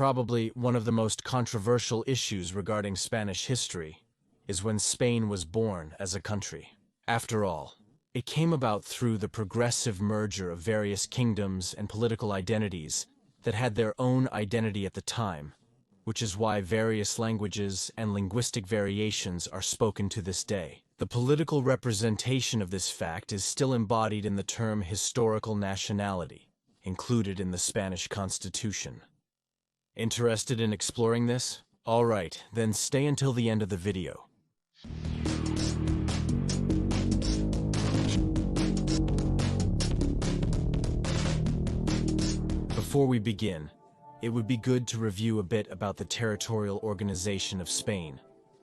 Probably one of the most controversial issues regarding Spanish history is when Spain was born as a country. After all, it came about through the progressive merger of various kingdoms and political identities that had their own identity at the time, which is why various languages and linguistic variations are spoken to this day. The political representation of this fact is still embodied in the term historical nationality, included in the Spanish Constitution. Interested in exploring this? All right, then stay until the end of the video. Before we begin, it would be good to review a bit about the territorial organization of Spain,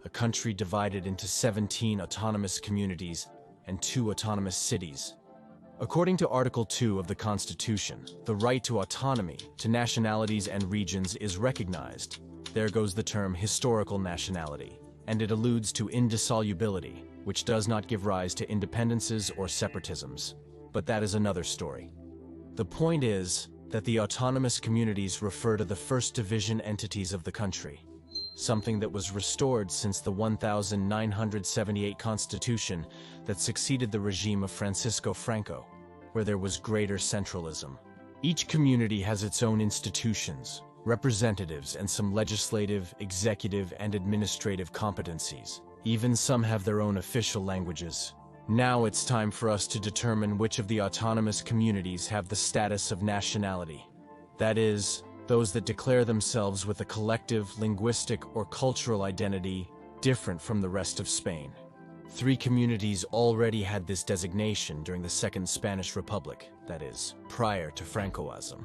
a country divided into 17 autonomous communities and 2 autonomous cities. According to Article 2 of the Constitution, the right to autonomy, to nationalities and regions is recognized. There goes the term historical nationality, and it alludes to indissolubility, which does not give rise to independences or separatisms. But that is another story. The point is that the autonomous communities refer to the first division entities of the country, something that was restored since the 1978 Constitution that succeeded the regime of Francisco Franco, where there was greater centralism. Each community has its own institutions, representatives, and some legislative, executive, and administrative competencies. Even some have their own official languages. Now it's time for us to determine which of the autonomous communities have the status of nationality. That is, those that declare themselves with a collective, linguistic, or cultural identity different from the rest of Spain. 3 communities already had this designation during the Second Spanish Republic, that is, prior to Francoism.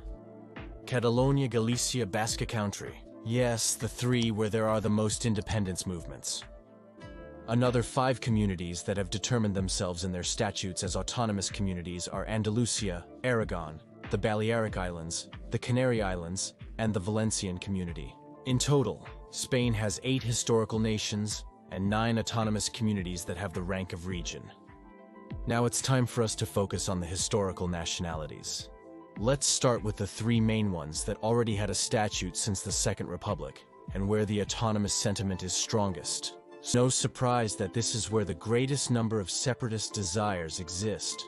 Catalonia, Galicia, Basque country. Yes, the 3 where there are the most independence movements. Another 5 communities that have determined themselves in their statutes as autonomous communities are Andalusia, Aragon, the Balearic Islands, the Canary Islands, and the Valencian community. In total, Spain has 8 historical nations and 9 autonomous communities that have the rank of region. Now it's time for us to focus on the historical nationalities. Let's start with the 3 main ones that already had a statute since the Second Republic, and where the autonomous sentiment is strongest. No surprise that this is where the greatest number of separatist desires exist,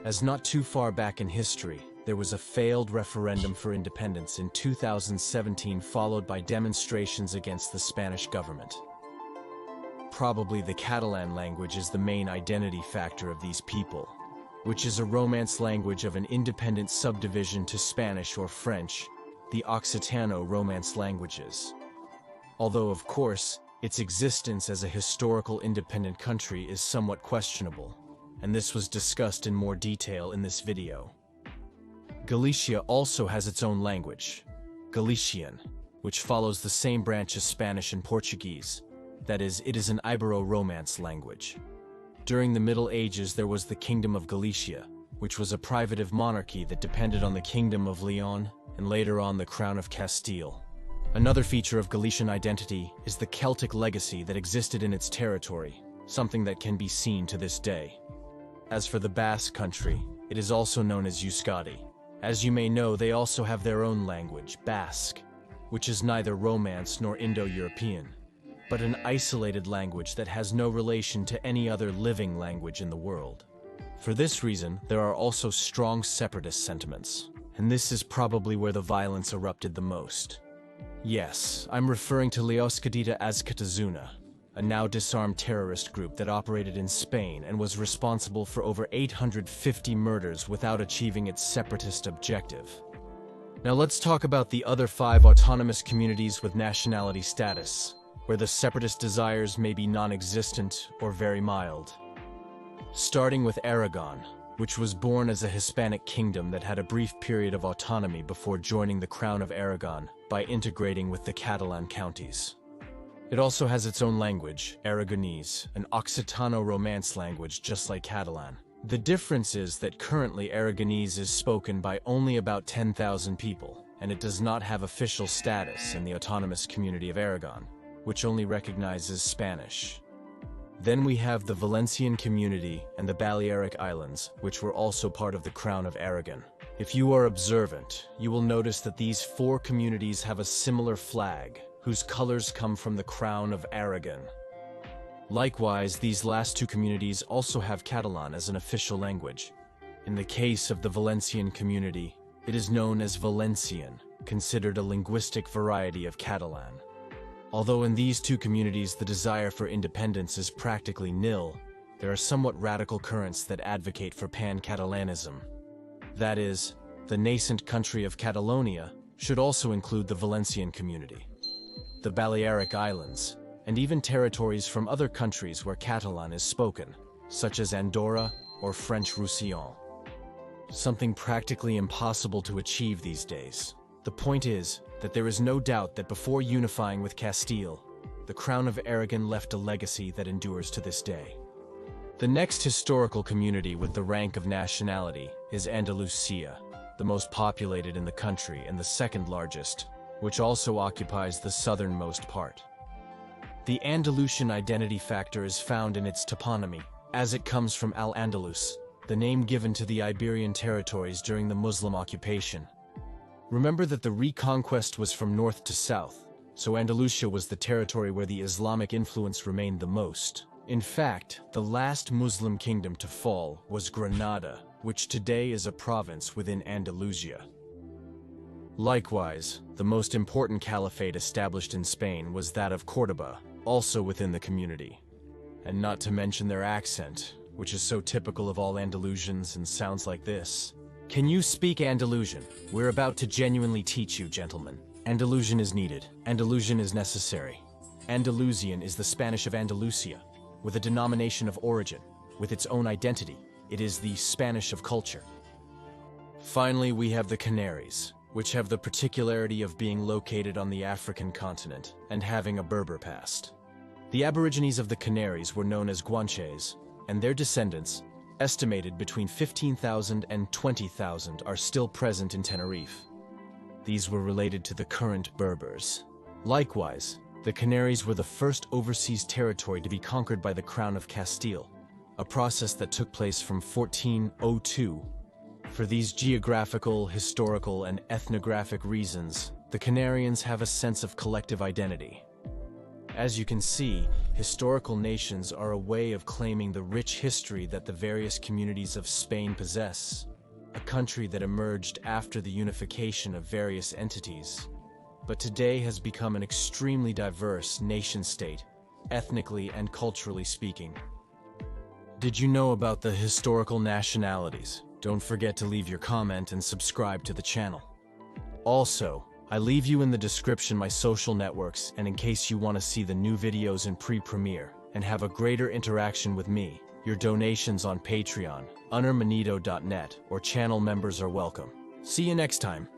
as not too far back in history, there was a failed referendum for independence in 2017 followed by demonstrations against the Spanish government. Probably the Catalan language is the main identity factor of these people, which is a Romance language of an independent subdivision to Spanish or French, the Occitano Romance languages. Although, of course, its existence as a historical independent country is somewhat questionable, and this was discussed in more detail in this video. Galicia also has its own language, Galician, which follows the same branch as Spanish and Portuguese. That is, it is an Ibero-Romance language. During the Middle Ages there was the Kingdom of Galicia, which was a privative monarchy that depended on the Kingdom of Leon and later on the Crown of Castile. Another feature of Galician identity is the Celtic legacy that existed in its territory, something that can be seen to this day. As for the Basque country, it is also known as Euskadi. As you may know, they also have their own language, Basque, which is neither Romance nor Indo-European, but an isolated language that has no relation to any other living language in the world. For this reason, there are also strong separatist sentiments, and this is probably where the violence erupted the most. Yes, I'm referring to La Euskadita Azkatazuna, a now disarmed terrorist group that operated in Spain and was responsible for over 850 murders without achieving its separatist objective. Now let's talk about the other 5 autonomous communities with nationality status, where the separatist desires may be non-existent or very mild. Starting with Aragon, which was born as a Hispanic kingdom that had a brief period of autonomy before joining the Crown of Aragon by integrating with the Catalan counties. It also has its own language, Aragonese, an Occitano Romance language just like Catalan. The difference is that currently Aragonese is spoken by only about 10,000 people, and it does not have official status in the autonomous community of Aragon, which only recognizes Spanish. Then we have the Valencian community and the Balearic Islands, which were also part of the Crown of Aragon. If you are observant, you will notice that these four communities have a similar flag, whose colors come from the crown of Aragon. Likewise, these last two communities also have Catalan as an official language. In the case of the Valencian community, it is known as Valencian, considered a linguistic variety of Catalan. Although in these two communities the desire for independence is practically nil, there are somewhat radical currents that advocate for pan-Catalanism. That is, the nascent country of Catalonia should also include the Valencian community, the Balearic Islands, and even territories from other countries where Catalan is spoken, such as Andorra or French Roussillon. Something practically impossible to achieve these days. The point is that there is no doubt that before unifying with Castile, the Crown of Aragon left a legacy that endures to this day. The next historical community with the rank of nationality is Andalusia, the most populated in the country and the second largest, which also occupies the southernmost part. The Andalusian identity factor is found in its toponymy, as it comes from Al-Andalus, the name given to the Iberian territories during the Muslim occupation. Remember that the reconquest was from north to south, so Andalusia was the territory where the Islamic influence remained the most. In fact, the last Muslim kingdom to fall was Granada, which today is a province within Andalusia. Likewise, the most important caliphate established in Spain was that of Córdoba, also within the community. And not to mention their accent, which is so typical of all Andalusians and sounds like this. Can you speak Andalusian? We're about to genuinely teach you, gentlemen. Andalusian is needed. Andalusian is necessary. Andalusian is the Spanish of Andalusia, with a denomination of origin, with its own identity. It is the Spanish of culture. Finally, we have the Canaries, which have the particularity of being located on the African continent and having a Berber past. The Aborigines of the Canaries were known as Guanches, and their descendants, estimated between 15,000 and 20,000, are still present in Tenerife. These were related to the current Berbers. Likewise, the Canaries were the first overseas territory to be conquered by the Crown of Castile, a process that took place from 1402. For these geographical, historical, and ethnographic reasons, the Canarians have a sense of collective identity. As you can see, historical nations are a way of claiming the rich history that the various communities of Spain possess, a country that emerged after the unification of various entities, but today has become an extremely diverse nation-state, ethnically and culturally speaking. Did you know about the historical nationalities? Don't forget to leave your comment and subscribe to the channel. Also, I leave you in the description my social networks, and in case you want to see the new videos in pre-premiere and have a greater interaction with me, your donations on Patreon, unermanito.net, or channel members are welcome. See you next time.